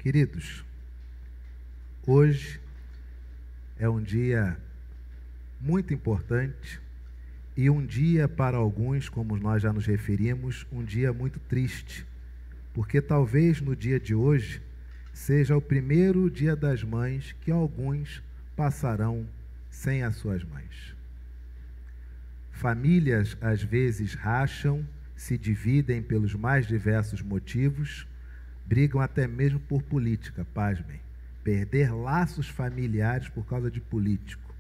Queridos, hoje é um dia muito importante e um dia para alguns, como nós já nos referimos, um dia muito triste, porque talvez no dia de hoje seja o primeiro dia das mães que alguns passarão sem as suas mães. Famílias às vezes racham, se dividem pelos mais diversos motivos, brigam até mesmo por política, pasmem, perder laços familiares por causa de político.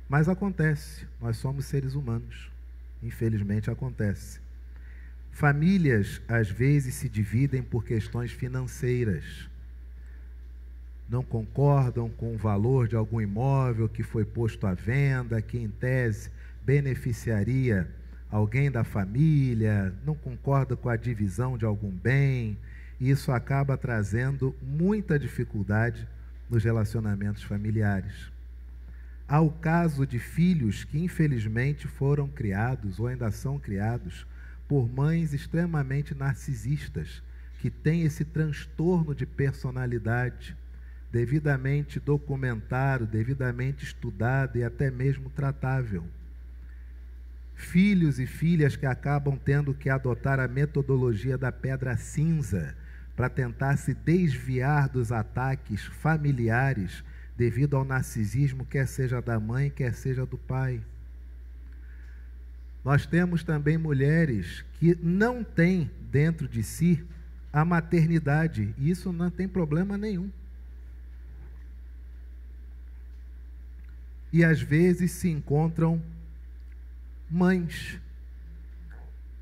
Mas acontece, nós somos seres humanos, infelizmente acontece. Famílias às vezes se dividem por questões financeiras. Não concordam com o valor de algum imóvel que foi posto à venda, que em tese beneficiaria alguém da família, não concorda com a divisão de algum bem, e isso acaba trazendo muita dificuldade nos relacionamentos familiares. Há o caso de filhos que infelizmente foram criados ou ainda são criados por mães extremamente narcisistas, que têm esse transtorno de personalidade devidamente documentado, devidamente estudado e até mesmo tratável. Filhos e filhas que acabam tendo que adotar a metodologia da pedra cinza para tentar se desviar dos ataques familiares devido ao narcisismo, quer seja da mãe, quer seja do pai. Nós temos também mulheres que não têm dentro de si a maternidade, e isso não tem problema nenhum. E às vezes se encontram mães,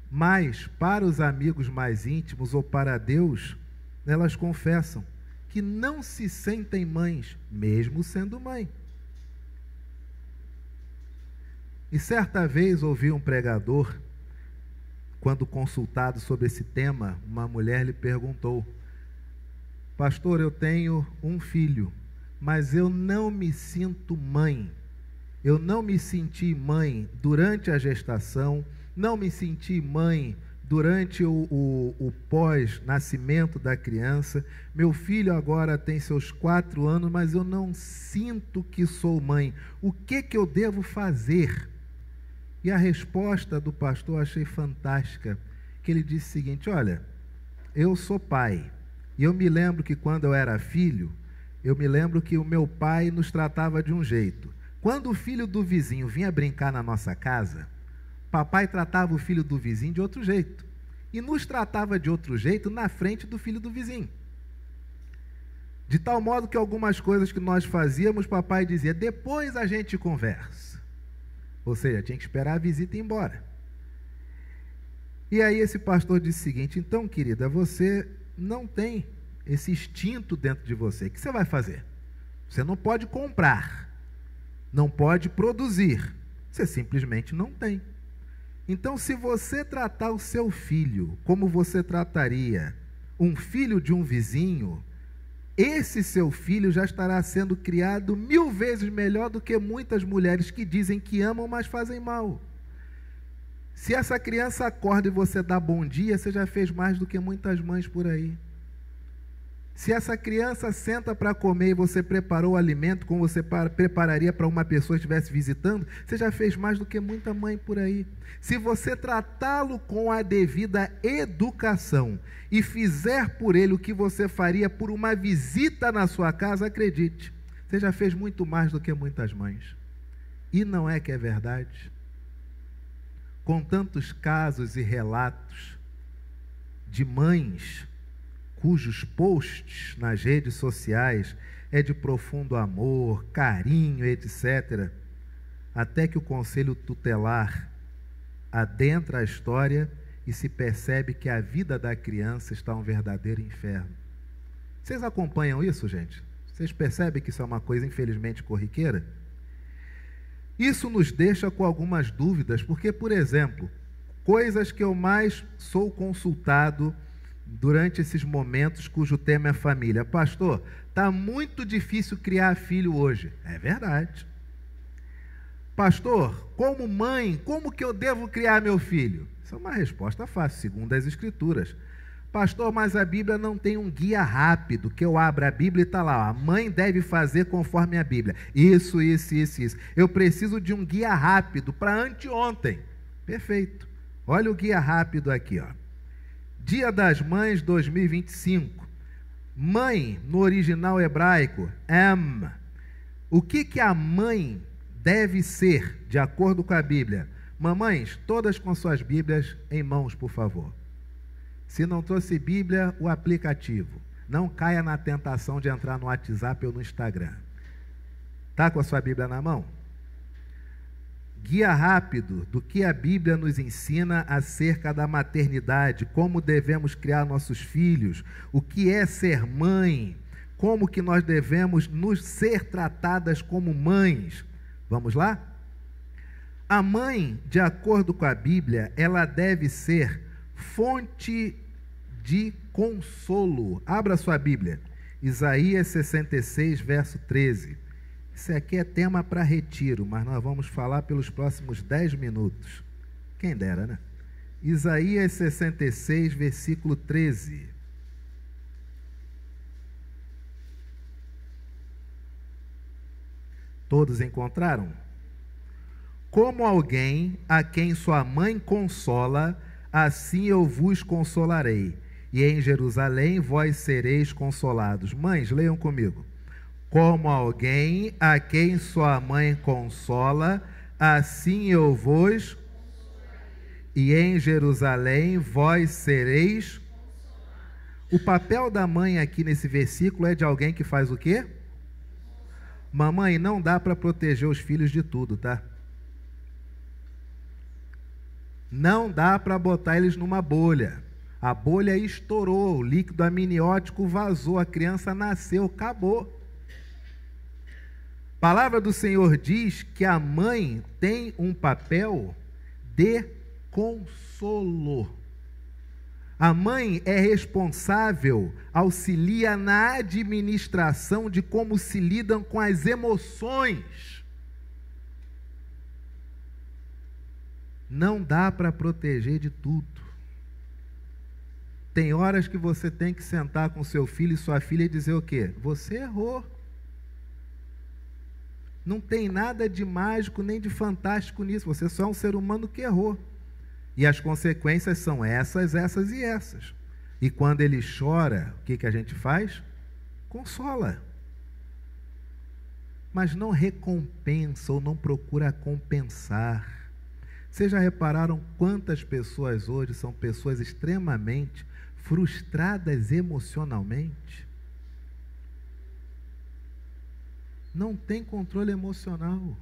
mas para os amigos mais íntimos ou para Deus, elas confessam que não se sentem mães, mesmo sendo mãe. E certa vez ouvi um pregador, quando consultado sobre esse tema, uma mulher lhe perguntou: pastor, eu tenho um filho, mas eu não me sinto mãe. Eu não me senti mãe durante a gestação, não me senti mãe durante o pós-nascimento da criança. Meu filho agora tem seus 4 anos, mas eu não sinto que sou mãe. O que eu devo fazer? E a resposta do pastor eu achei fantástica, que ele disse o seguinte: olha, eu sou pai, e eu me lembro que quando eu era filho, eu me lembro que o meu pai nos tratava de um jeito. Quando o filho do vizinho vinha brincar na nossa casa, papai tratava o filho do vizinho de outro jeito. E nos tratava de outro jeito na frente do filho do vizinho. De tal modo que algumas coisas que nós fazíamos, papai dizia: depois a gente conversa. Ou seja, tinha que esperar a visita ir embora. E aí esse pastor disse o seguinte: então, querida, você não tem esse instinto dentro de você. O que você vai fazer? Você não pode comprar, não pode produzir, você simplesmente não tem. Então, se você tratar o seu filho como você trataria um filho de um vizinho, esse seu filho já estará sendo criado 1000 vezes melhor do que muitas mulheres que dizem que amam, mas fazem mal. Se essa criança acorda e você dá bom dia, você já fez mais do que muitas mães por aí. Se essa criança senta para comer e você preparou o alimento como você prepararia para uma pessoa que estivesse visitando, você já fez mais do que muita mãe por aí. Se você tratá-lo com a devida educação e fizer por ele o que você faria por uma visita na sua casa, acredite, você já fez muito mais do que muitas mães. E não é que é verdade? Com tantos casos e relatos de mães cujos posts nas redes sociais é de profundo amor, carinho, etc., até que o conselho tutelar adentra a história e se percebe que a vida da criança está um verdadeiro inferno. Vocês acompanham isso, gente? Vocês percebem que isso é uma coisa infelizmente corriqueira? Isso nos deixa com algumas dúvidas, porque, por exemplo, coisas que eu mais sou consultado durante esses momentos cujo tema é família. Pastor, está muito difícil criar filho hoje. É verdade. Pastor, como mãe, como que eu devo criar meu filho? Isso é uma resposta fácil, segundo as Escrituras. Pastor, mas a Bíblia não tem um guia rápido, que eu abro a Bíblia e está lá, ó, a mãe deve fazer conforme a Bíblia. Isso. Eu preciso de um guia rápido para anteontem. Perfeito. Olha o guia rápido aqui, ó. Dia das Mães 2025. Mãe, no original hebraico, Em. O que a mãe deve ser, de acordo com a Bíblia? Mamães, todas com suas Bíblias em mãos, por favor. Se não trouxe Bíblia, o aplicativo. Não caia na tentação de entrar no WhatsApp ou no Instagram. Está com a sua Bíblia na mão? Guia rápido do que a Bíblia nos ensina acerca da maternidade, como devemos criar nossos filhos, o que é ser mãe, como que nós devemos nos ser tratadas como mães. Vamos lá? A mãe, de acordo com a Bíblia, ela deve ser fonte de consolo. Abra sua Bíblia. Isaías 66, verso 13. Isso aqui é tema para retiro, mas nós vamos falar pelos próximos 10 minutos. Quem dera, né? Isaías 66, versículo 13. Todos encontraram? Como alguém a quem sua mãe consola, assim eu vos consolarei, e em Jerusalém vós sereis consolados. Mães, leiam comigo. Como alguém a quem sua mãe consola, assim eu vos, e em Jerusalém vós sereis. O papel da mãe aqui nesse versículo é de alguém que faz o quê? Mamãe, não dá para proteger os filhos de tudo, tá? Não dá para botar eles numa bolha. A bolha estourou, o líquido amniótico vazou, a criança nasceu, acabou. A palavra do Senhor diz que a mãe tem um papel de consolo. A mãe é responsável, auxilia na administração de como se lidam com as emoções. Não dá para proteger de tudo. Tem horas que você tem que sentar com seu filho e sua filha e dizer o quê? Você errou. Não tem nada de mágico nem de fantástico nisso. Você só é um ser humano que errou. E as consequências são essas e essas. E quando ele chora, o que a gente faz? Consola. Mas não recompensa ou não procura compensar. Vocês já repararam quantas pessoas hoje são pessoas extremamente frustradas emocionalmente? Não tem controle emocional.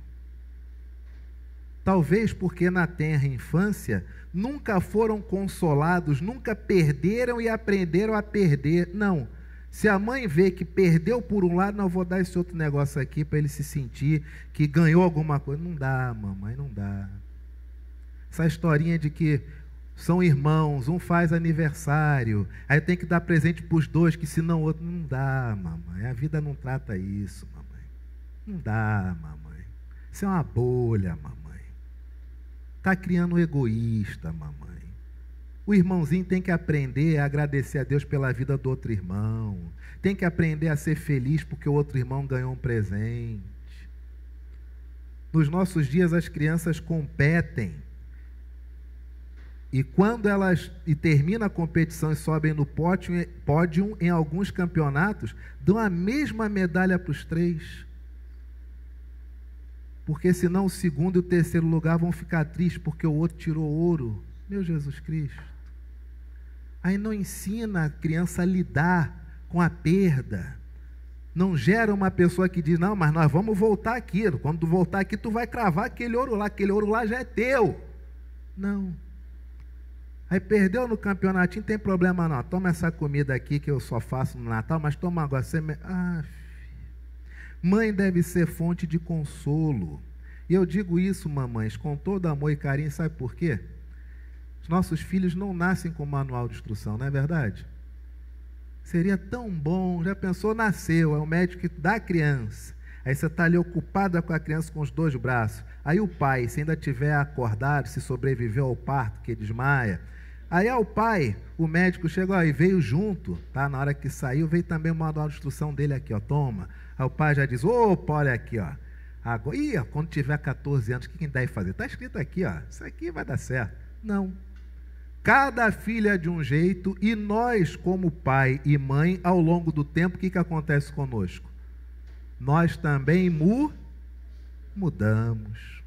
Talvez porque na tenra infância nunca foram consolados, nunca perderam e aprenderam a perder. Não. Se a mãe vê que perdeu por um lado, não, vou dar esse outro negócio aqui para ele se sentir que ganhou alguma coisa. Não dá, mamãe, não dá. Essa historinha de que são irmãos, um faz aniversário, aí tem que dar presente para os dois, que senão o outro. Não dá, mamãe. A vida não trata isso, mamãe. Não dá, mamãe. Isso é uma bolha, mamãe. Está criando um egoísta, mamãe. O irmãozinho tem que aprender a agradecer a Deus pela vida do outro irmão. Tem que aprender a ser feliz porque o outro irmão ganhou um presente. Nos nossos dias as crianças competem. E quando elas terminam a competição e sobem no pódio em alguns campeonatos, dão a mesma medalha para os três. Porque senão o segundo e o terceiro lugar vão ficar tristes porque o outro tirou ouro. Meu Jesus Cristo. Aí não ensina a criança a lidar com a perda. Não gera uma pessoa que diz, não, mas nós vamos voltar aqui. Quando tu voltar aqui, tu vai cravar aquele ouro lá já é teu. Não. Aí perdeu no campeonatinho, não tem problema não. Toma essa comida aqui que eu só faço no Natal, mas toma agora. Mãe deve ser fonte de consolo. E eu digo isso, mamães, com todo amor e carinho, sabe por quê? Os nossos filhos não nascem com manual de instrução, não é verdade? Seria tão bom, já pensou, nasceu, é o médico que dá a criança. Aí você está ali ocupada com a criança com os dois braços. Aí o pai, se ainda tiver acordado, se sobreviveu ao parto, que desmaia, Aí ao pai, o médico chegou e veio junto, tá? Na hora que saiu, veio também o manual de instrução dele aqui, ó, toma. Aí o pai já diz, opa, olha aqui, ó. Agora, quando tiver 14 anos, o que deve fazer? Está escrito aqui, ó, isso aqui vai dar certo. Não. Cada filho é de um jeito, e nós, como pai e mãe, ao longo do tempo, o que acontece conosco? Nós também mudamos.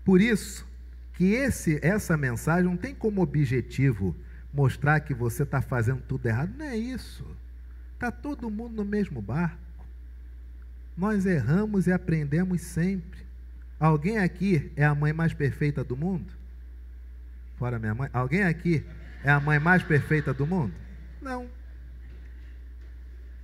Por isso que essa mensagem não tem como objetivo mostrar que você está fazendo tudo errado. Não é isso. Está todo mundo no mesmo barco. Nós erramos e aprendemos sempre. Alguém aqui é a mãe mais perfeita do mundo? Fora minha mãe. Alguém aqui é a mãe mais perfeita do mundo? Não.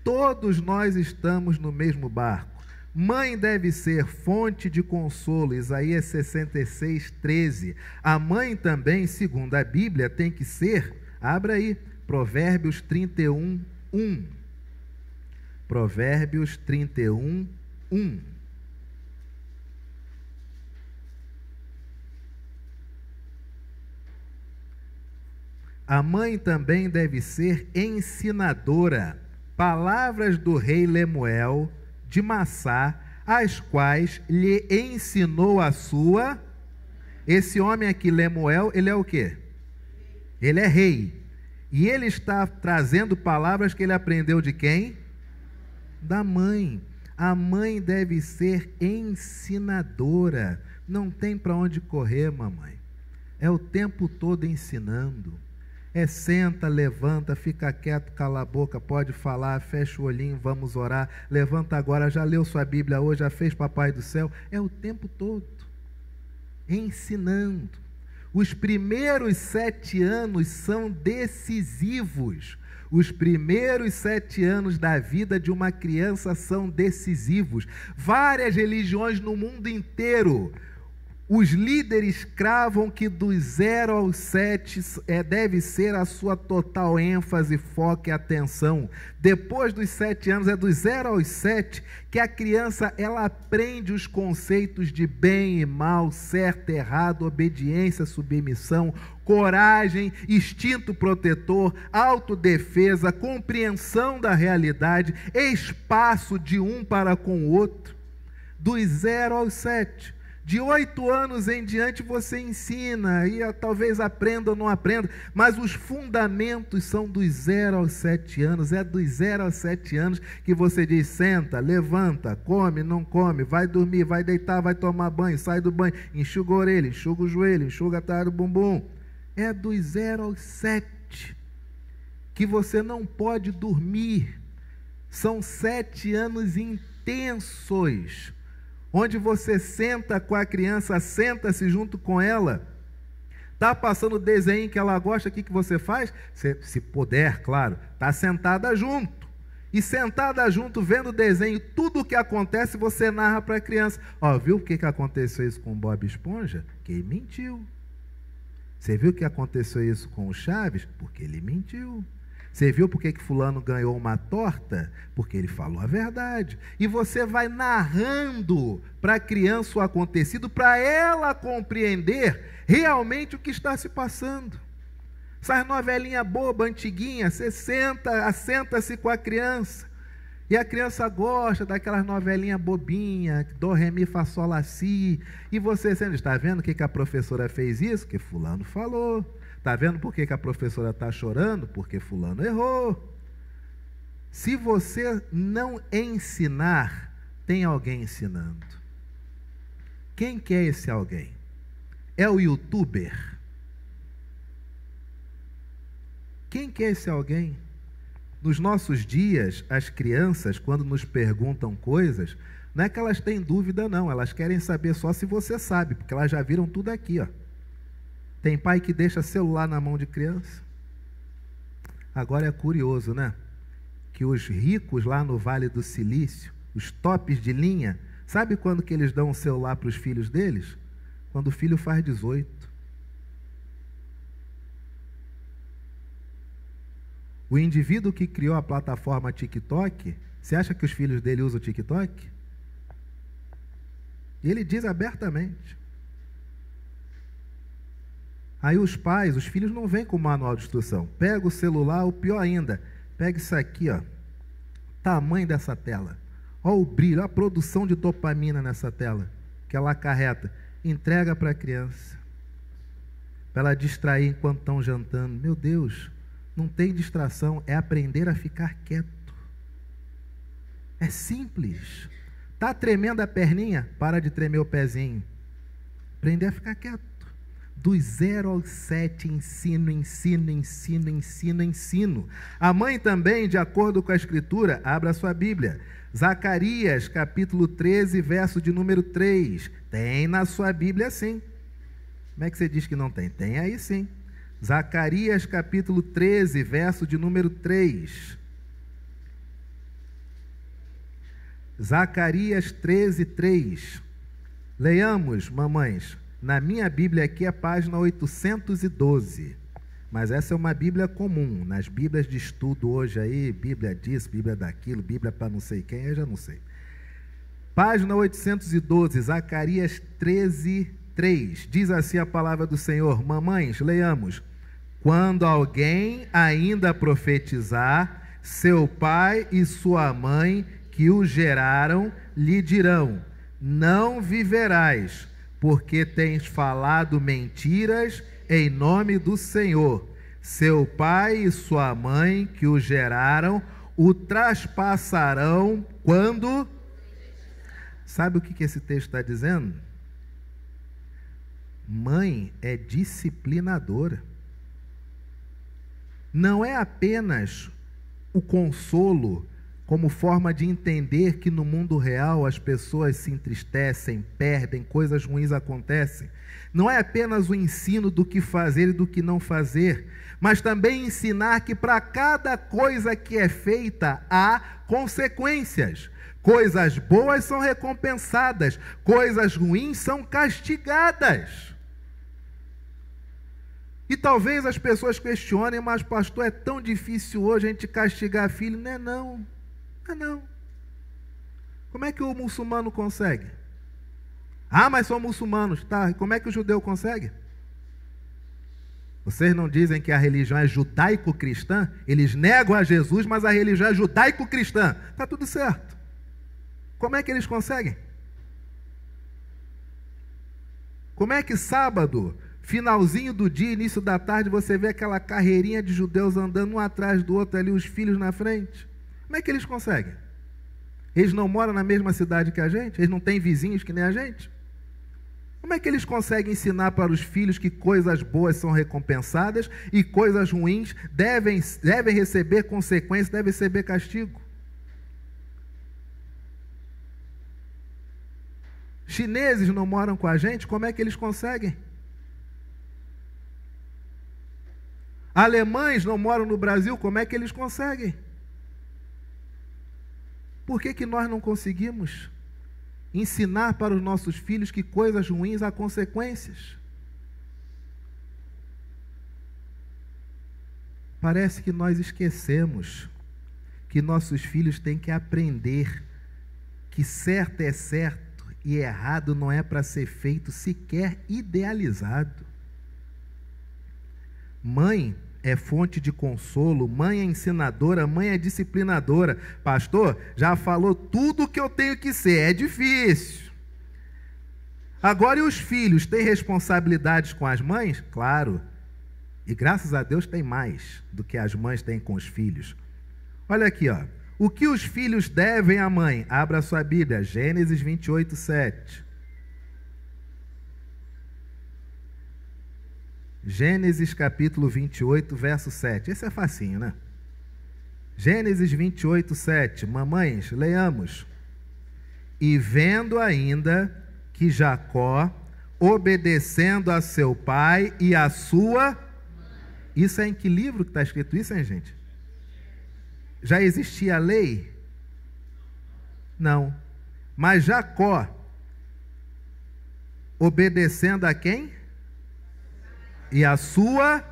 Todos nós estamos no mesmo barco. Mãe deve ser fonte de consolo, Isaías 66, 13. A mãe também, segundo a Bíblia, tem que ser, abra aí, Provérbios 31, 1. Provérbios 31, 1. A mãe também deve ser ensinadora. Palavras do rei Lemuel de Massá, as quais lhe ensinou a sua... Esse homem aqui, Lemuel, ele é o quê? Ele é rei. E ele está trazendo palavras que ele aprendeu de quem? Da mãe. A mãe deve ser ensinadora. Não tem para onde correr, mamãe. É o tempo todo ensinando. É senta, levanta, fica quieto, cala a boca, pode falar, fecha o olhinho, vamos orar, levanta agora, já leu sua Bíblia hoje, já fez Papai do Céu. É o tempo todo ensinando. Os primeiros 7 anos são decisivos. Os primeiros 7 anos da vida de uma criança são decisivos. Várias religiões no mundo inteiro, os líderes cravam que dos 0 aos 7 deve ser a sua total ênfase, foco e atenção. Depois dos 7 anos, é dos 0 aos 7 que a criança ela aprende os conceitos de bem e mal, certo e errado, obediência, submissão, coragem, instinto protetor, autodefesa, compreensão da realidade, espaço de um para com o outro. Dos 0 aos 7. De 8 anos em diante você ensina, e talvez aprenda ou não aprenda, mas os fundamentos são dos 0 aos 7 anos. É dos 0 aos 7 anos que você diz, senta, levanta, come, não come, vai dormir, vai deitar, vai tomar banho, sai do banho, enxuga a orelha, enxuga o joelho, enxuga atrás do bumbum. É dos 0 aos 7 que você não pode dormir. São 7 anos intensos, onde você senta com a criança, senta-se junto com ela, está passando o desenho que ela gosta, o que você faz? Se puder, claro, está sentada junto. E sentada junto, vendo o desenho, tudo o que acontece, você narra para a criança. Ó, viu o que aconteceu isso com o Bob Esponja? Que ele mentiu. Você viu o que aconteceu isso com o Chaves? Porque ele mentiu. Você viu por que fulano ganhou uma torta? Porque ele falou a verdade. E você vai narrando para a criança o acontecido, para ela compreender realmente o que está se passando. Essas novelinhas bobas, antiguinhas, você assenta-se com a criança. E a criança gosta daquelas novelinhas bobinhas, do, ré, mi, fá, sol, lá, si. E você está vendo o que a professora fez isso? Que fulano falou. Está vendo por que a professora está chorando? Porque fulano errou. Se você não ensinar, tem alguém ensinando. Quem que é esse alguém? É o youtuber? Quem que é esse alguém? Nos nossos dias, as crianças, quando nos perguntam coisas, não é que elas têm dúvida, não. Elas querem saber só se você sabe, porque elas já viram tudo aqui, ó. Tem pai que deixa celular na mão de criança. Agora é curioso, né? Que os ricos lá no Vale do Silício, os tops de linha, sabe quando que eles dão um celular para os filhos deles? Quando o filho faz 18. O indivíduo que criou a plataforma TikTok, você acha que os filhos dele usam o TikTok? E ele diz abertamente. Aí os pais, os filhos não vêm com o manual de instrução. Pega o celular, o pior ainda, pega isso aqui, ó, tamanho dessa tela. Olha o brilho, a produção de dopamina nessa tela, que ela acarreta. Entrega para a criança, para ela distrair enquanto estão jantando. Meu Deus, não tem distração, é aprender a ficar quieto. É simples. Está tremendo a perninha? Para de tremer o pezinho. Aprender a ficar quieto. Dos 0 aos 7, ensino. A mãe também, de acordo com a Escritura, abra sua Bíblia. Zacarias, capítulo 13, verso de número 3. Tem na sua Bíblia sim. Como é que você diz que não tem? Tem aí sim. Zacarias, capítulo 13, verso de número 3. Zacarias 13, 3. Leiamos, mamães. Na minha Bíblia aqui é a página 812. Mas essa é uma Bíblia comum. Nas Bíblias de estudo hoje aí, Bíblia disso, Bíblia daquilo, Bíblia para não sei quem, eu já não sei. Página 812, Zacarias 13, 3. Diz assim a palavra do Senhor. Mamães, leiamos. Quando alguém ainda profetizar, seu pai e sua mãe que o geraram lhe dirão: não viverás, porque tens falado mentiras em nome do Senhor. Seu pai e sua mãe que o geraram o traspassarão quando... Sabe o que esse texto está dizendo? Mãe é disciplinadora. Não é apenas o consolo como forma de entender que no mundo real as pessoas se entristecem, perdem, coisas ruins acontecem. Não é apenas o ensino do que fazer e do que não fazer, mas também ensinar que para cada coisa que é feita há consequências. Coisas boas são recompensadas, coisas ruins são castigadas. E talvez as pessoas questionem, mas pastor, é tão difícil hoje a gente castigar filho? Não é não. Não. Como é que o muçulmano consegue? Ah, mas são muçulmanos. Tá, como é que o judeu consegue? Vocês não dizem que a religião é judaico-cristã? Eles negam a Jesus, mas a religião é judaico-cristã. Está tudo certo. Como é que eles conseguem? Como é que sábado, finalzinho do dia, início da tarde, você vê aquela carreirinha de judeus andando um atrás do outro ali, os filhos na frente? Como é que eles conseguem? Eles não moram na mesma cidade que a gente? Eles não têm vizinhos que nem a gente? Como é que eles conseguem ensinar para os filhos que coisas boas são recompensadas e coisas ruins devem receber consequências, devem receber castigo? Chineses não moram com a gente? Como é que eles conseguem? Alemães não moram no Brasil? Como é que eles conseguem? Por que nós não conseguimos ensinar para os nossos filhos que coisas ruins há consequências? Parece que nós esquecemos que nossos filhos têm que aprender que certo é certo e errado não é para ser feito, sequer idealizado. Mãe é fonte de consolo, mãe é ensinadora, mãe é disciplinadora. Pastor, já falou tudo o que eu tenho que ser, é difícil. Agora, e os filhos, têm responsabilidades com as mães? Claro, e graças a Deus tem mais do que as mães têm com os filhos. Olha aqui, ó. O que os filhos devem à mãe? Abra sua Bíblia, Gênesis 28, 7. Gênesis capítulo 28, verso 7. Esse é facinho, né? Gênesis 28, 7. Mamães, leiamos. E vendo ainda que Jacó, obedecendo a seu pai e a sua... Isso é em que livro que está escrito isso, hein, gente? Já existia a lei? Não. Mas Jacó, obedecendo a quem? E a sua...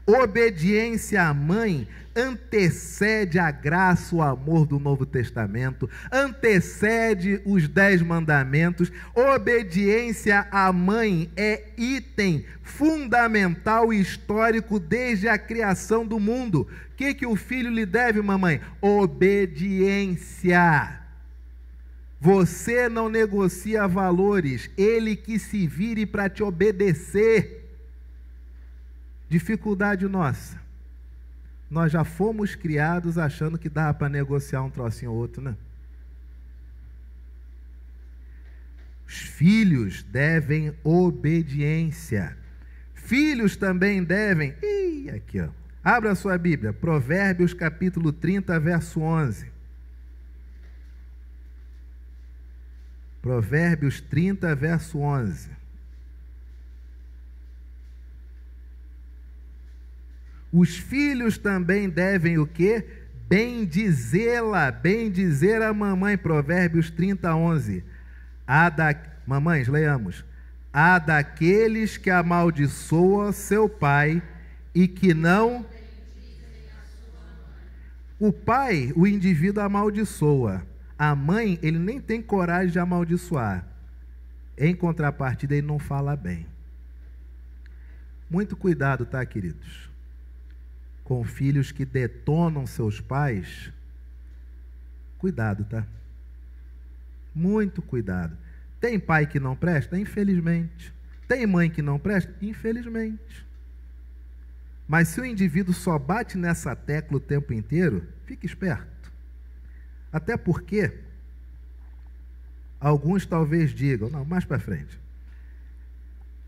Obediência à mãe antecede a graça, o amor do Novo Testamento, antecede os 10 mandamentos. Obediência à mãe é item fundamental e histórico desde a criação do mundo. O que o filho lhe deve, mamãe? Obediência. Você não negocia valores, ele que se vire para te obedecer. Dificuldade nossa. Nós já fomos criados achando que dá para negociar um trocinho ou outro, né? Os filhos devem obediência. Filhos também devem... aqui, ó. Abra a sua Bíblia, Provérbios capítulo 30, verso 11. Provérbios 30, verso 11. Os filhos também devem o quê? Bendizê-la, bendizer a mamãe. Provérbios 30, 11. Mamães, leiamos. Há daqueles que amaldiçoam seu pai e que não... O pai, o indivíduo amaldiçoa. A mãe, ele nem tem coragem de amaldiçoar. Em contrapartida, ele não fala bem. Muito cuidado, tá, queridos? Com filhos que detonam seus pais. Cuidado, tá? Muito cuidado. Tem pai que não presta? Infelizmente. Tem mãe que não presta? Infelizmente. Mas se o indivíduo só bate nessa tecla o tempo inteiro, fique esperto. Até porque alguns talvez digam, não, mais para frente.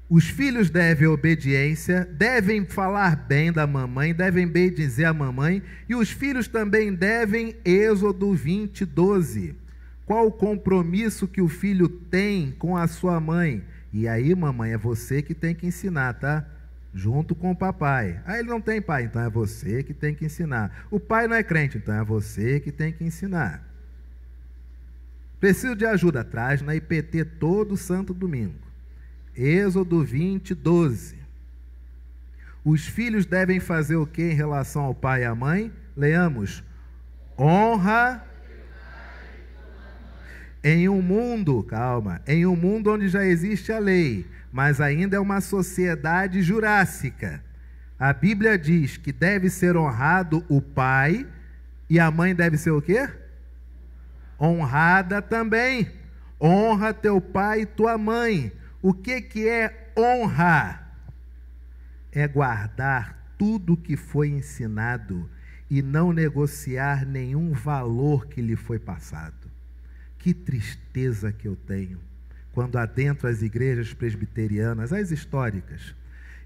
Os filhos devem obediência, devem falar bem da mamãe, devem bendizer a mamãe, e os filhos também devem, Êxodo 20, 12. Qual o compromisso que o filho tem com a sua mãe? E aí, mamãe, é você que tem que ensinar, tá? Junto com o papai. Ah, ele não tem pai, então é você que tem que ensinar. O pai não é crente, então é você que tem que ensinar. Preciso de ajuda? Traz na IPT todo santo domingo. Êxodo 20, 12. Os filhos devem fazer o que em relação ao pai e à mãe? Leamos. Honra em um mundo, calma, em um mundo onde já existe a lei, mas ainda é uma sociedade jurássica. A Bíblia diz que deve ser honrado o pai e a mãe deve ser o quê? Honrada também. Honra teu pai e tua mãe. O que é honra? É guardar tudo que foi ensinado e não negociar nenhum valor que lhe foi passado. Que tristeza que eu tenho quando adentro as igrejas presbiterianas, as históricas,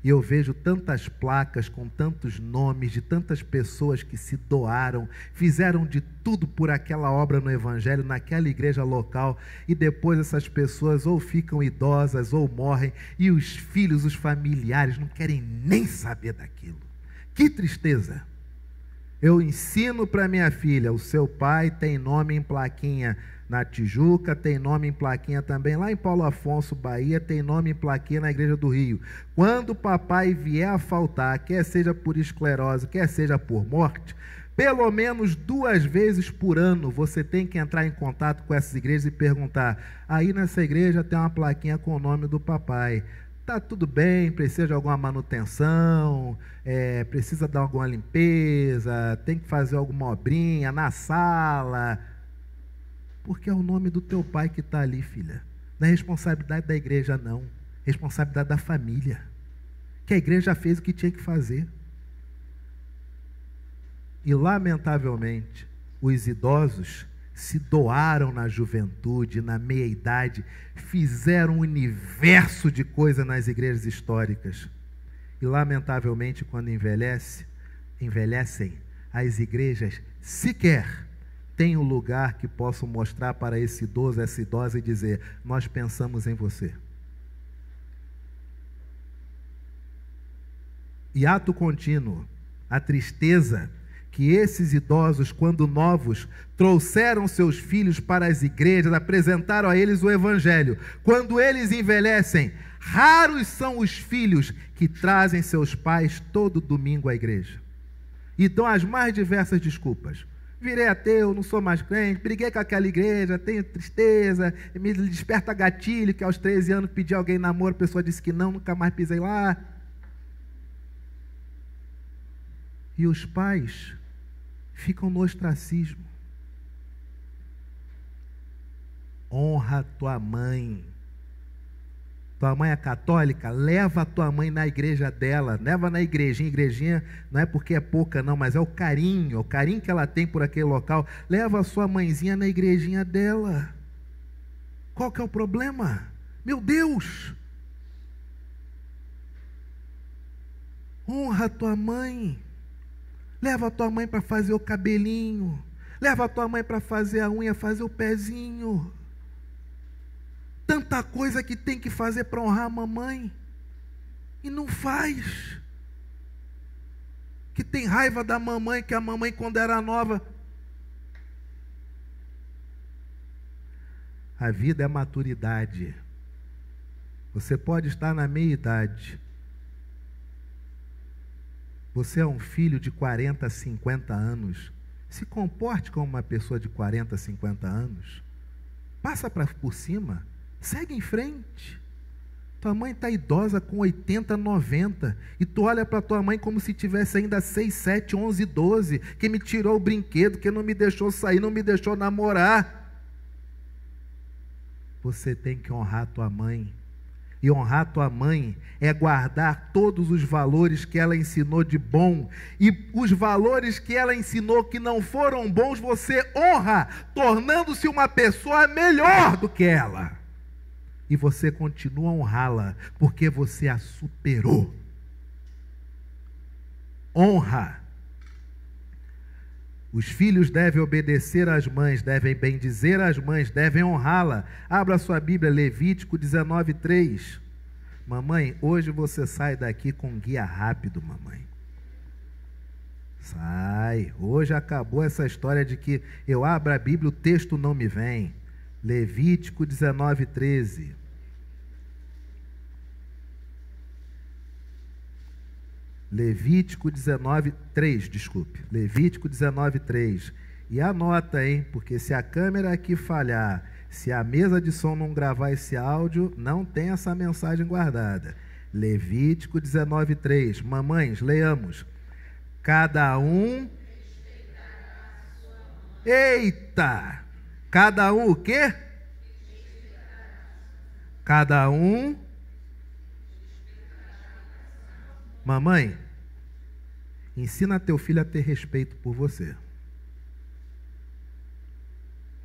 e eu vejo tantas placas com tantos nomes de tantas pessoas que se doaram, fizeram de tudo por aquela obra no Evangelho, naquela igreja local, e depois essas pessoas ou ficam idosas ou morrem, e os filhos, os familiares não querem nem saber daquilo. Que tristeza! Eu ensino para minha filha, o seu pai tem nome em plaquinha na Tijuca, tem nome em plaquinha também lá em Paulo Afonso, Bahia, tem nome em plaquinha na Igreja do Rio. Quando o papai vier a faltar, quer seja por esclerose, quer seja por morte, pelo menos 2 vezes por ano você tem que entrar em contato com essas igrejas e perguntar, aí nessa igreja tem uma plaquinha com o nome do papai. Tá tudo bem, precisa de alguma manutenção, precisa dar alguma limpeza, tem que fazer alguma obrinha na sala, porque é o nome do teu pai que está ali, filha. Não é responsabilidade da igreja, não. Responsabilidade da família. Que a igreja fez o que tinha que fazer. E, lamentavelmente, os idosos se doaram na juventude, na meia-idade, fizeram um universo de coisa nas igrejas históricas. E, lamentavelmente, quando envelhecem, as igrejas sequer têm um lugar que possam mostrar para esse idoso, essa idosa, e dizer, nós pensamos em você. E ato contínuo, a tristeza que esses idosos, quando novos, trouxeram seus filhos para as igrejas, apresentaram a eles o Evangelho. Quando eles envelhecem, Raros são os filhos que trazem seus pais todo domingo à igreja e dão as mais diversas desculpas. Virei ateu, não sou mais crente, briguei com aquela igreja, tenho tristeza, me desperta gatilho, que aos 13 anos pedi alguém namoro, a pessoa disse que não, nunca mais pisei lá. E os pais ficam no ostracismo. Honra tua mãe. Tua mãe é católica? Leva a tua mãe na igreja dela, leva na igrejinha. Igrejinha não é porque é pouca não, mas é o carinho que ela tem por aquele local. Leva a sua mãezinha na igrejinha dela. Qual que é o problema? Meu Deus! Honra a tua mãe. Leva a tua mãe para fazer o cabelinho. Leva a tua mãe para fazer a unha, fazer o pezinho. Tanta coisa que tem que fazer para honrar a mamãe e não faz. Que tem raiva da mamãe, que a mamãe quando era nova. A vida é maturidade. Você pode estar na meia-idade. Você é um filho de 40, 50 anos. Se comporte como uma pessoa de 40, 50 anos. Passa por cima. Segue em frente. Tua mãe está idosa com 80, 90. E tu olha para tua mãe como se tivesse ainda 6, 7, 11, 12. Que me tirou o brinquedo, que não me deixou sair, não me deixou namorar. Você tem que honrar tua mãe. E honrar tua mãe é guardar todos os valores que ela ensinou de bom. E os valores que ela ensinou que não foram bons, você honra, tornando-se uma pessoa melhor do que ela. E você continua a honrá-la, porque você a superou. Honra. Os filhos devem obedecer às mães, devem bendizer as mães, devem honrá-la. Abra sua Bíblia, Levítico 19:3. Mamãe, hoje você sai daqui com guia rápido, mamãe. Sai. Hoje acabou essa história de que eu abro a Bíblia, o texto não me vem. Levítico 19:13. Levítico 19:3, desculpe. Levítico 19:3. E anota, hein? Porque se a câmera aqui falhar, se a mesa de som não gravar esse áudio, não tem essa mensagem guardada. Levítico 19:3. Mamães, leiamos. Cada um... Eita! Cada um o quê? Cada um... Mamãe, ensina teu filho a ter respeito por você.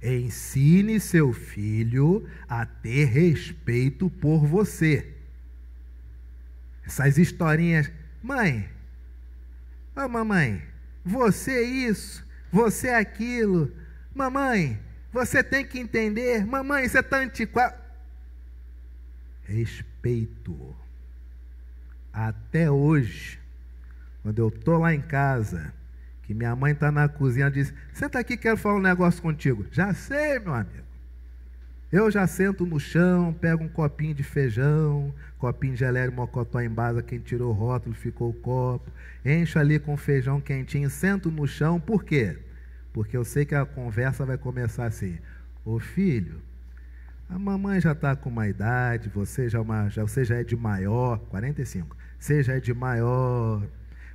Ensine seu filho a ter respeito por você. Essas historinhas... Mãe, ô mamãe, você isso, você aquilo. Mamãe, você tem que entender. Mamãe, você está antiquado. Respeito. Até hoje, quando eu estou lá em casa, que minha mãe está na cozinha, ela diz: senta aqui, quero falar um negócio contigo. Já sei, meu amigo. Eu já sento no chão, pego um copinho de feijão, copinho de geleia mocotó em base, quem tirou o rótulo, ficou o copo, encho ali com feijão quentinho, sento no chão. Por quê? Porque eu sei que a conversa vai começar assim: ô filho, a mamãe já está com uma idade, você já é de maior, 45, você já é de maior,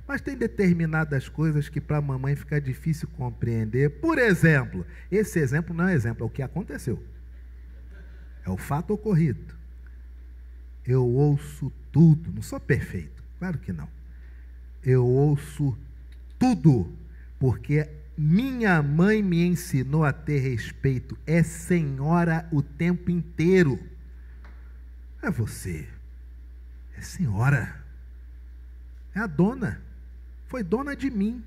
mas tem determinadas coisas que para a mamãe fica difícil compreender. Por exemplo, esse exemplo não é exemplo, é o que aconteceu. É o fato ocorrido. Eu ouço tudo, não sou perfeito, claro que não. Eu ouço tudo, porque minha mãe me ensinou a ter respeito. É senhora o tempo inteiro. É você. É senhora. É a dona. Foi dona de mim.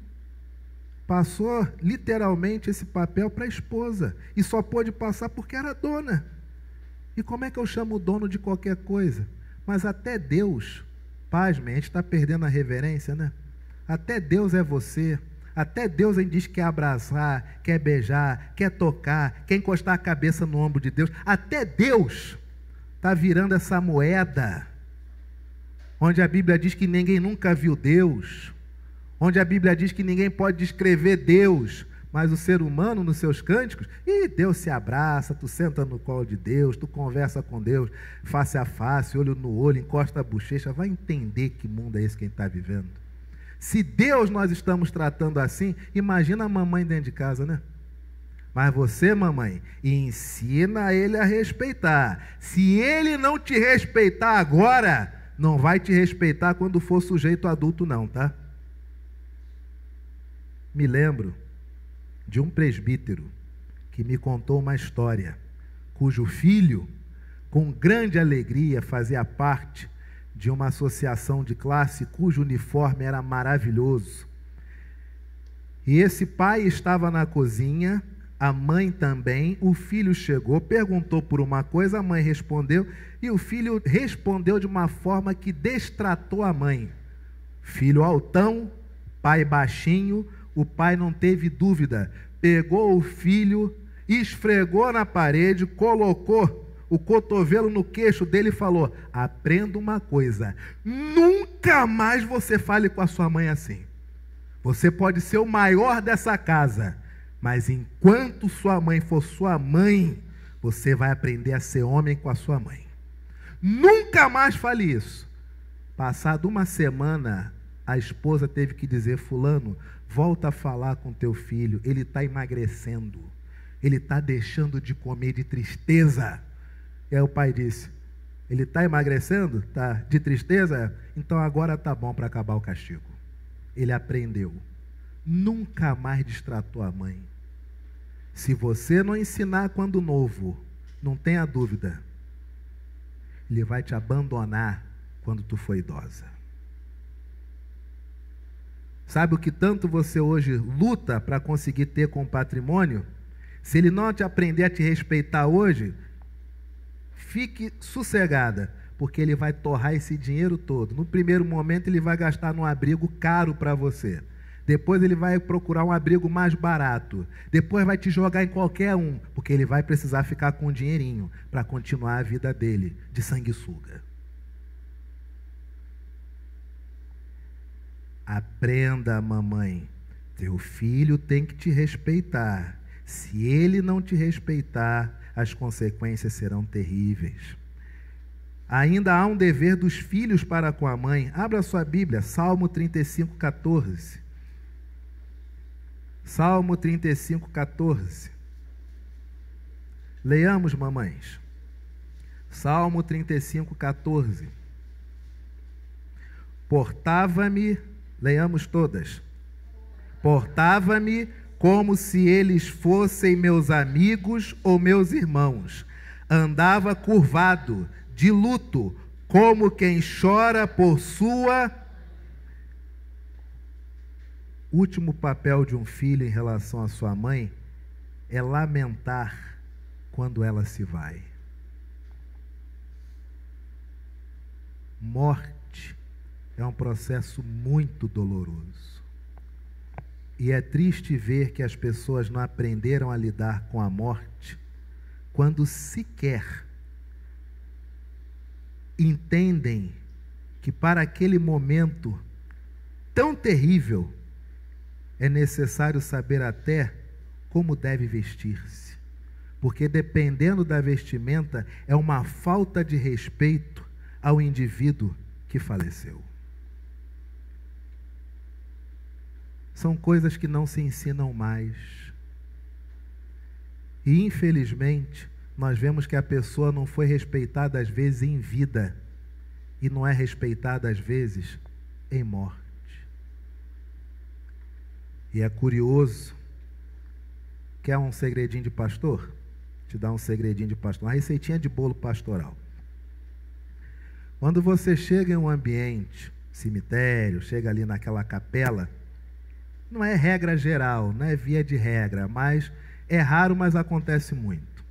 Passou literalmente esse papel para a esposa. E só pôde passar porque era dona. E como é que eu chamo o dono de qualquer coisa? Mas até Deus, pasme, a gente está perdendo a reverência, né? Até Deus é você. Até Deus a gente diz que quer abraçar, quer beijar, quer tocar, quer encostar a cabeça no ombro de Deus. Até Deus está está virando essa moeda, onde a Bíblia diz que ninguém nunca viu Deus, onde a Bíblia diz que ninguém pode descrever Deus, mas o ser humano nos seus cânticos, e Deus se abraça, tu senta no colo de Deus, tu conversa com Deus, face a face, olho no olho, encosta a bochecha, vai entender que mundo é esse que a gente está vivendo. Se Deus nós estamos tratando assim, imagina a mamãe dentro de casa, né? Mas você, mamãe, ensina ele a respeitar. Se ele não te respeitar agora, não vai te respeitar quando for sujeito adulto não, tá? Me lembro de um presbítero que me contou uma história, cujo filho, com grande alegria, fazia parte de uma associação de classe cujo uniforme era maravilhoso. E esse pai estava na cozinha, a mãe também, o filho chegou, perguntou por uma coisa, a mãe respondeu, e o filho respondeu de uma forma que destratou a mãe. Filho altão, pai baixinho, o pai não teve dúvida, pegou o filho, esfregou na parede, colocou o cotovelo no queixo dele e falou: aprenda uma coisa, nunca mais você fale com a sua mãe assim. Você pode ser o maior dessa casa, mas enquanto sua mãe for sua mãe, você vai aprender a ser homem com a sua mãe. Nunca mais fale isso. Passada uma semana, a esposa teve que dizer: fulano, volta a falar com teu filho, ele está emagrecendo, ele está deixando de comer de tristeza. E aí o pai disse: ele está emagrecendo? Tá, de tristeza? Então agora tá bom para acabar o castigo. Ele aprendeu. Nunca mais destratou a mãe. Se você não ensinar quando novo, não tenha dúvida, ele vai te abandonar quando tu for idosa. Sabe o que tanto você hoje luta para conseguir ter com o patrimônio? Se ele não te aprender a te respeitar hoje, fique sossegada, porque ele vai torrar esse dinheiro todo. No primeiro momento ele vai gastar num abrigo caro para você. Depois ele vai procurar um abrigo mais barato. Depois vai te jogar em qualquer um, porque ele vai precisar ficar com um dinheirinho para continuar a vida dele de sanguessuga. Aprenda, mamãe, teu filho tem que te respeitar. Se ele não te respeitar, as consequências serão terríveis. Ainda há um dever dos filhos para com a mãe. Abra sua Bíblia, Salmo 35, 14. Salmo 35, 14. Leiamos, mamães. Salmo 35, 14. Portava-me, leiamos todas. Portava-me como se eles fossem meus amigos ou meus irmãos. Andava curvado, de luto, como quem chora por sua... O último papel de um filho em relação à sua mãe é lamentar quando ela se vai. Morte é um processo muito doloroso. E é triste ver que as pessoas não aprenderam a lidar com a morte quando sequer entendem que para aquele momento tão terrível é necessário saber até como deve vestir-se. Porque dependendo da vestimenta é uma falta de respeito ao indivíduo que faleceu. São coisas que não se ensinam mais. E, infelizmente, nós vemos que a pessoa não foi respeitada às vezes em vida e não é respeitada às vezes em morte. E é curioso. Quer um segredinho de pastor? Te dar um segredinho de pastor, uma receitinha de bolo pastoral. Quando você chega em um ambiente, cemitério, chega ali naquela capela, não é regra geral, não é via de regra, mas é raro, mas acontece muito.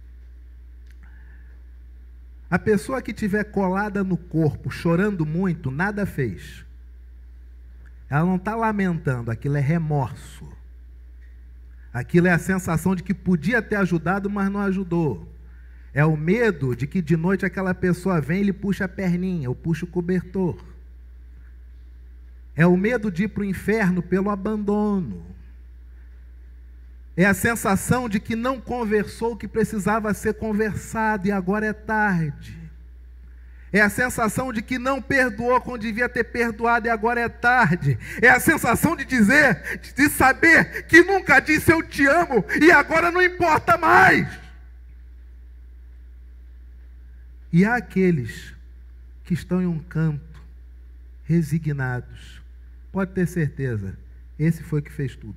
A pessoa que estiver colada no corpo, chorando muito, nada fez. Ela não está lamentando, aquilo é remorso. Aquilo é a sensação de que podia ter ajudado, mas não ajudou. É o medo de que de noite aquela pessoa vem e lhe puxa a perninha, ou puxa o cobertor. É o medo de ir para o inferno pelo abandono. É a sensação de que não conversou o que precisava ser conversado e agora é tarde. É a sensação de que não perdoou quando devia ter perdoado e agora é tarde. É a sensação de dizer, de saber que nunca disse eu te amo e agora não importa mais. E há aqueles que estão em um canto, resignados. Pode ter certeza, esse foi que fez tudo.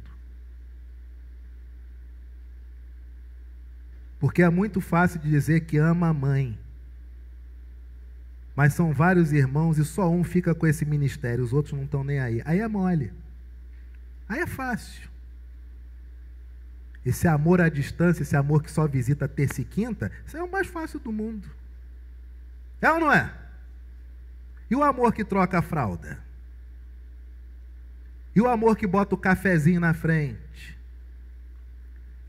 Porque é muito fácil de dizer que ama a mãe. Mas são vários irmãos e só um fica com esse ministério, os outros não estão nem aí. Aí é mole. Aí é fácil. Esse amor à distância, esse amor que só visita terça e quinta, isso é o mais fácil do mundo. É ou não é? E o amor que troca a fralda? E o amor que bota o cafezinho na frente?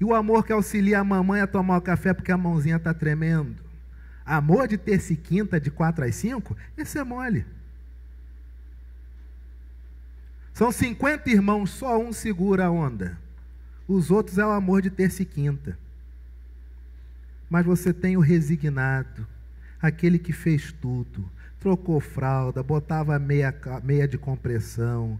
E o amor que auxilia a mamãe a tomar o café porque a mãozinha está tremendo? Amor de terça e quinta, de 4 às 5, esse é mole. São 50 irmãos, só um segura a onda. Os outros é o amor de terça e quinta. Mas você tem o resignado, aquele que fez tudo, trocou fralda, botava meia de compressão,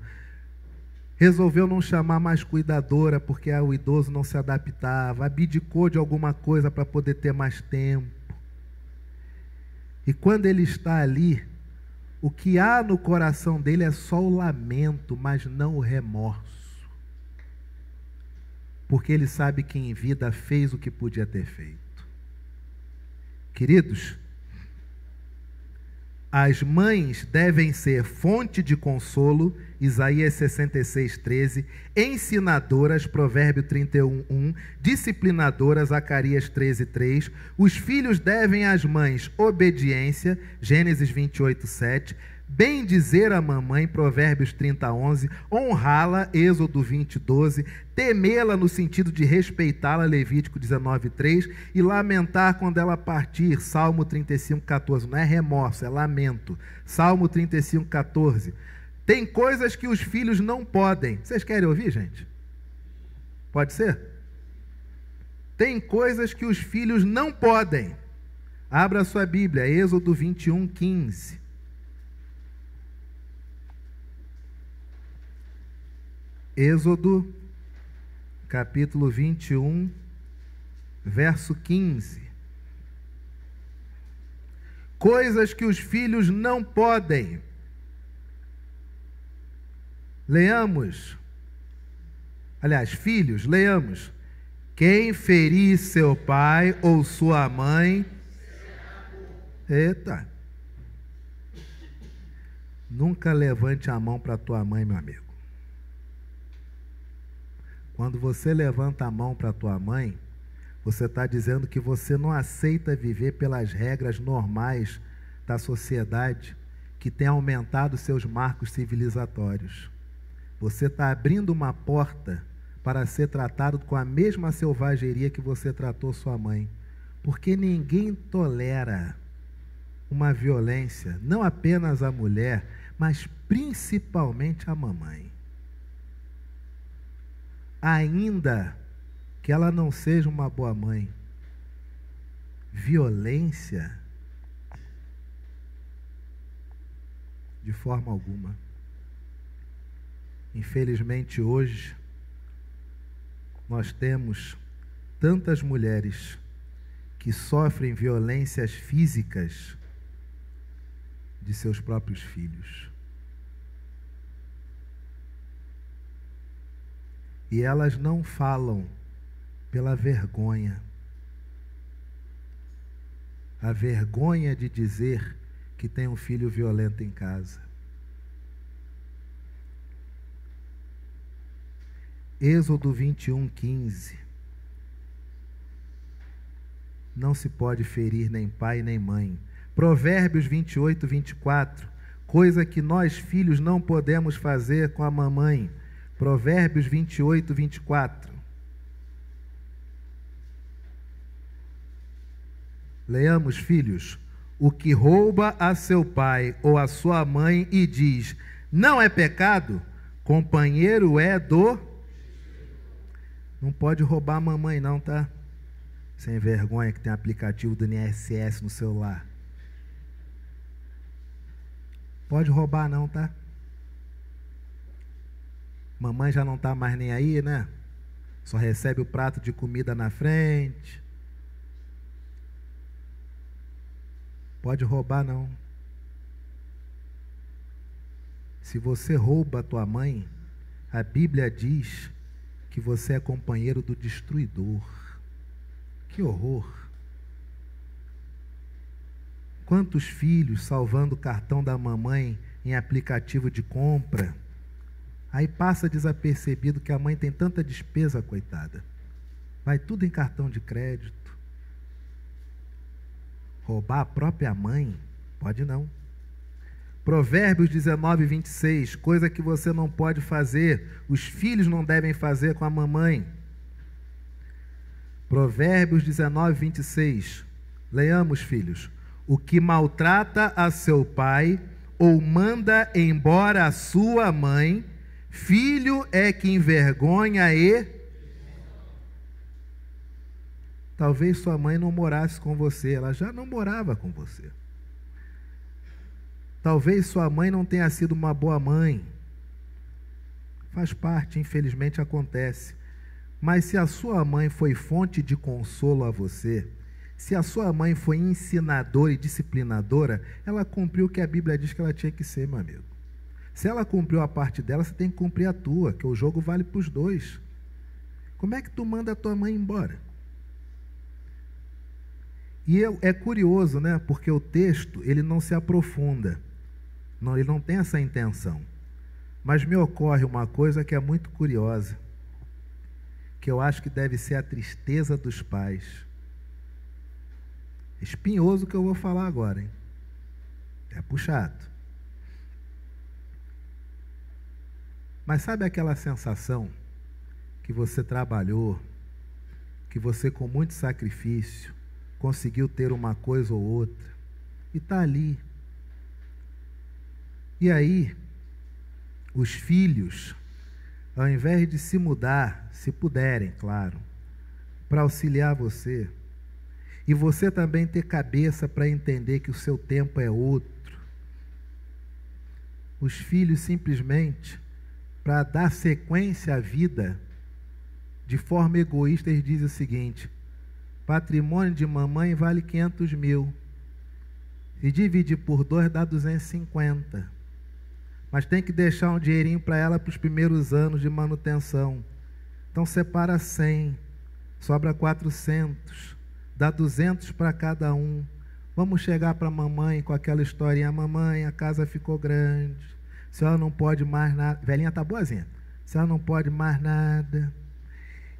resolveu não chamar mais cuidadora porque o idoso não se adaptava, abdicou de alguma coisa para poder ter mais tempo. E quando ele está ali, o que há no coração dele é só o lamento, mas não o remorso. Porque ele sabe que em vida fez o que podia ter feito. Queridos, as mães devem ser fonte de consolo, Isaías 66:13, ensinadoras, Provérbio 31:1, disciplinadoras, Zacarias 13:3. Os filhos devem às mães obediência, Gênesis 28:7. Bendizer a mamãe, Provérbios 30:11, honrá-la, Êxodo 20:12, temê-la no sentido de respeitá-la, Levítico 19:3, e lamentar quando ela partir, Salmo 35:14, não é remorso, é lamento, Salmo 35:14. Tem coisas que os filhos não podem. Vocês querem ouvir, gente? Pode ser? Tem coisas que os filhos não podem. Abra a sua Bíblia, Êxodo 21:15. Êxodo, capítulo 21, verso 15. Coisas que os filhos não podem. Leamos. Aliás, filhos, leamos. Quem ferir seu pai ou sua mãe... Eita! Nunca levante a mão para tua mãe, meu amigo. Quando você levanta a mão para a tua mãe, você está dizendo que você não aceita viver pelas regras normais da sociedade que tem aumentado seus marcos civilizatórios. Você está abrindo uma porta para ser tratado com a mesma selvageria que você tratou sua mãe. Porque ninguém tolera uma violência, não apenas a mulher, mas principalmente a mamãe. Ainda que ela não seja uma boa mãe, violência, de forma alguma. Infelizmente hoje, nós temos tantas mulheres que sofrem violências físicas de seus próprios filhos. E elas não falam pela vergonha. A vergonha de dizer que tem um filho violento em casa. Êxodo 21:15. Não se pode ferir nem pai nem mãe. Provérbios 28:24. Coisa que nós filhos não podemos fazer com a mamãe. Provérbios 28:24. Leamos, filhos. O que rouba a seu pai ou a sua mãe e diz, não é pecado, companheiro é do... Não pode roubar a mamãe não, tá? Sem vergonha que tem aplicativo do INSS no celular. Pode roubar não, tá? Mamãe já não tá mais nem aí, né? Só recebe o prato de comida na frente. Pode roubar não. Se você rouba a tua mãe, a Bíblia diz que você é companheiro do destruidor. Que horror! Quantos filhos salvando o cartão da mamãe em aplicativo de compra, aí passa desapercebido que a mãe tem tanta despesa, coitada. Vai tudo em cartão de crédito. Roubar a própria mãe? Pode não. Provérbios 19, 26, coisa que você não pode fazer, os filhos não devem fazer com a mamãe. Provérbios 19, 26, leamos, filhos. O que maltrata a seu pai ou manda embora a sua mãe, filho é que envergonha e... Talvez sua mãe não morasse com você, ela já não morava com você. Talvez sua mãe não tenha sido uma boa mãe. Faz parte, infelizmente acontece. Mas se a sua mãe foi fonte de consolo a você, se a sua mãe foi ensinadora e disciplinadora, ela cumpriu o que a Bíblia diz que ela tinha que ser, meu amigo. Se ela cumpriu a parte dela, você tem que cumprir a tua, que o jogo vale para os dois. Como é que tu manda a tua mãe embora? E é curioso, né? Porque o texto, ele não se aprofunda. Não, ele não tem essa intenção. Mas me ocorre uma coisa que é muito curiosa, que eu acho que deve ser a tristeza dos pais. Espinhoso que eu vou falar agora, hein? É puxado. Mas sabe aquela sensação que você trabalhou, que você com muito sacrifício conseguiu ter uma coisa ou outra, e está ali. E aí, os filhos, ao invés de se mudar, se puderem, claro, para auxiliar você, e você também ter cabeça para entender que o seu tempo é outro, os filhos simplesmente, para dar sequência à vida, de forma egoísta, eles dizem o seguinte: patrimônio de mamãe vale 500 mil, e dividir por 2 dá 250. Mas tem que deixar um dinheirinho para ela para os primeiros anos de manutenção. Então separa 100, sobra 400, dá 200 para cada um. Vamos chegar para a mamãe com aquela historinha: mamãe, a casa ficou grande, a senhora não pode mais nada. Velhinha tá boazinha. A senhora não pode mais nada.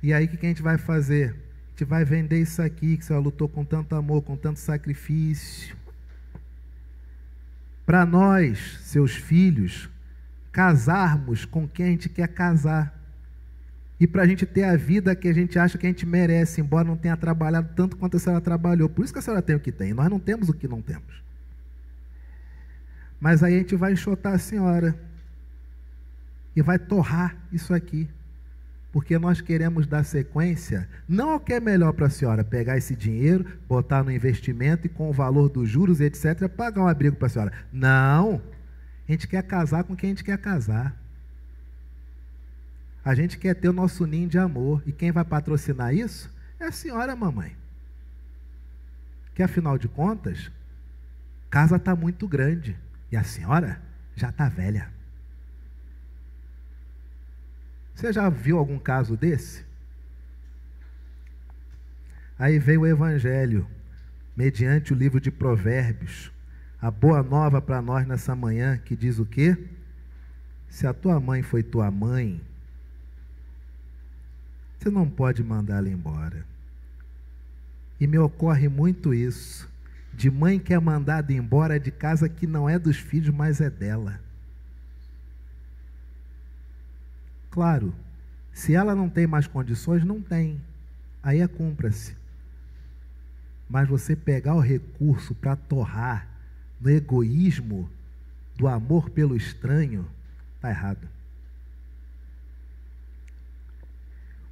E aí o que a gente vai fazer? A gente vai vender isso aqui que a senhora lutou com tanto amor, com tanto sacrifício. Para nós, seus filhos, casarmos com quem a gente quer casar. E para a gente ter a vida que a gente acha que a gente merece, embora não tenha trabalhado tanto quanto a senhora trabalhou. Por isso que a senhora tem o que tem. Nós não temos o que não temos. Mas aí a gente vai enxotar a senhora. E vai torrar isso aqui. Porque nós queremos dar sequência, não ao que é melhor para a senhora, pegar esse dinheiro, botar no investimento e com o valor dos juros, etc., pagar um abrigo para a senhora. Não, a gente quer casar com quem a gente quer casar. A gente quer ter o nosso ninho de amor. E quem vai patrocinar isso é a senhora, mamãe. Que afinal de contas, casa está muito grande e a senhora já está velha. Você já viu algum caso desse? Aí veio o Evangelho, mediante o livro de Provérbios, a boa nova para nós nessa manhã, que diz o quê? Se a tua mãe foi tua mãe, você não pode mandá-la embora. E me ocorre muito isso, de mãe que é mandada embora de casa que não é dos filhos, mas é dela. Claro, se ela não tem mais condições, não tem. Aí cumpra-se. Mas você pegar o recurso para torrar no egoísmo do amor pelo estranho, está errado.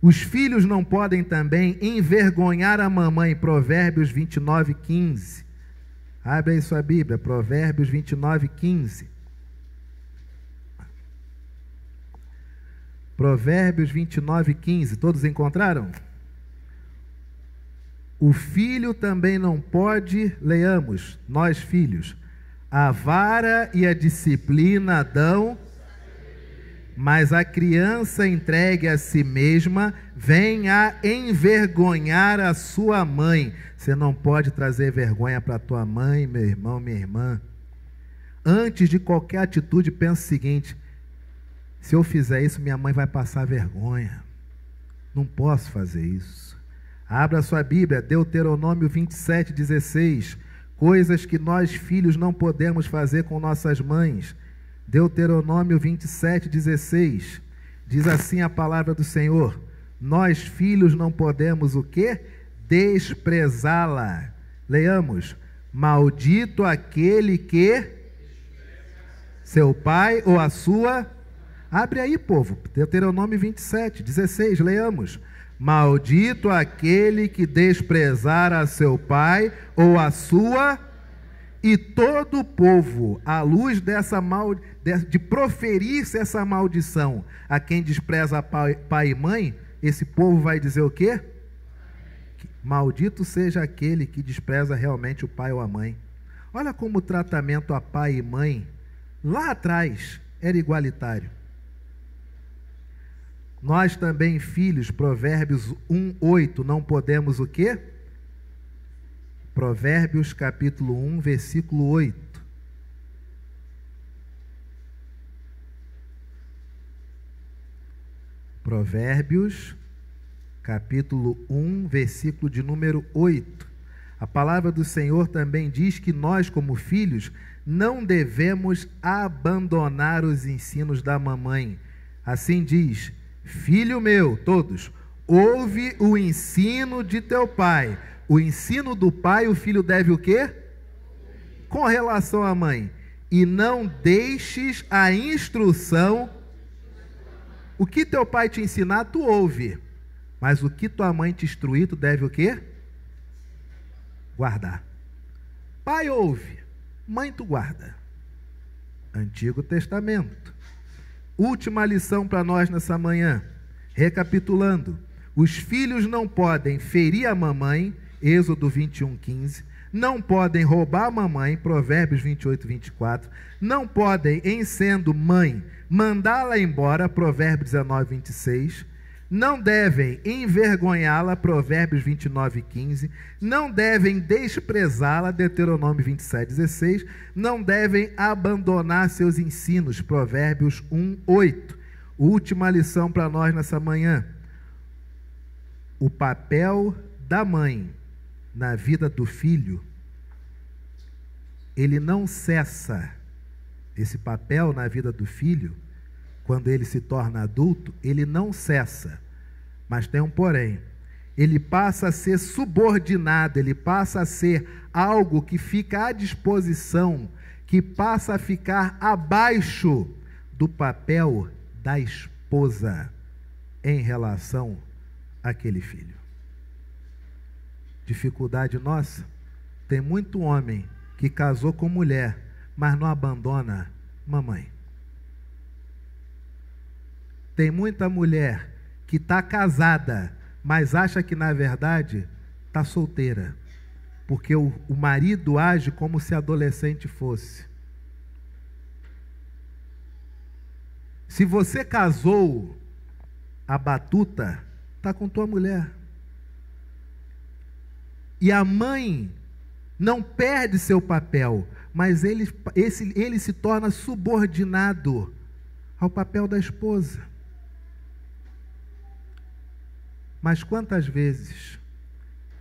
Os filhos não podem também envergonhar a mamãe, Provérbios 29, 15. Abre aí sua Bíblia, Provérbios 29, 15. Provérbios 29, 15. Todos encontraram? O filho também não pode, leiamos, nós filhos, a vara e a disciplina dão, mas a criança entregue a si mesma vem a envergonhar a sua mãe. Você não pode trazer vergonha para a tua mãe, meu irmão, minha irmã. Antes de qualquer atitude, pensa o seguinte: se eu fizer isso, minha mãe vai passar vergonha. Não posso fazer isso. Abra sua Bíblia, Deuteronômio 27, 16. Coisas que nós filhos não podemos fazer com nossas mães. Deuteronômio 27, 16. Diz assim a palavra do Senhor: nós filhos não podemos o quê? Desprezá-la. Leiamos: maldito aquele que seu pai ou a sua... Abre aí, povo, Deuteronômio 27, 16, leiamos: maldito aquele que desprezar a seu pai ou a sua... E todo o povo, à luz de proferir-se essa maldição a quem despreza pai e mãe, esse povo vai dizer o quê? Maldito seja aquele que despreza realmente o pai ou a mãe. Olha como o tratamento a pai e mãe, lá atrás, era igualitário. Nós também, filhos, Provérbios 1:8, não podemos o quê? Provérbios capítulo 1, versículo 8. Provérbios capítulo 1, versículo de número 8. A palavra do Senhor também diz que nós, como filhos, não devemos abandonar os ensinos da mamãe. Assim diz: filho meu, todos, ouve o ensino de teu pai. O ensino do pai, o filho deve o quê? Com relação à mãe. E não deixes a instrução. O que teu pai te ensinar, tu ouve. Mas o que tua mãe te instruir, tu deve o quê? Guardar. Pai ouve, mãe tu guarda. Antigo Testamento. Última lição para nós nessa manhã. Recapitulando. Os filhos não podem ferir a mamãe, Êxodo 21, 15. Não podem roubar a mamãe, Provérbios 28, 24. Não podem, em sendo mãe, mandá-la embora, Provérbios 19, 26. Não devem envergonhá-la, Provérbios 29, 15. Não devem desprezá-la, Deuteronômio 27, 16. Não devem abandonar seus ensinos, Provérbios 1, 8. Última lição para nós nessa manhã. O papel da mãe na vida do filho, ele não cessa. Esse papel na vida do filho, quando ele se torna adulto, ele não cessa. Mas tem um porém. Ele passa a ser subordinado, ele passa a ser algo que fica à disposição, que passa a ficar abaixo do papel da esposa em relação àquele filho. Dificuldade nossa, tem muito homem que casou com mulher, mas não abandona mamãe. Tem muita mulher que está casada, mas acha que na verdade está solteira, porque o marido age como se adolescente fosse. Se você casou, a batuta está com tua mulher. E a mãe não perde seu papel, mas ele se torna subordinado ao papel da esposa. Mas quantas vezes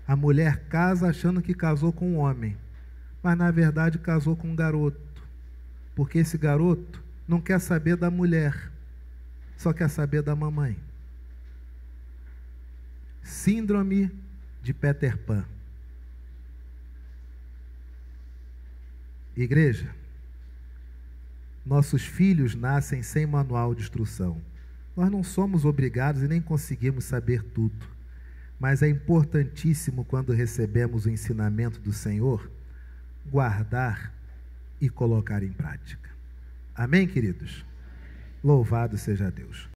a mulher casa achando que casou com um homem, mas na verdade casou com um garoto, porque esse garoto não quer saber da mulher, só quer saber da mamãe. Síndrome de Peter Pan. Igreja, nossos filhos nascem sem manual de instrução. Nós não somos obrigados e nem conseguimos saber tudo, mas é importantíssimo, quando recebemos o ensinamento do Senhor, guardar e colocar em prática. Amém, queridos? Louvado seja Deus.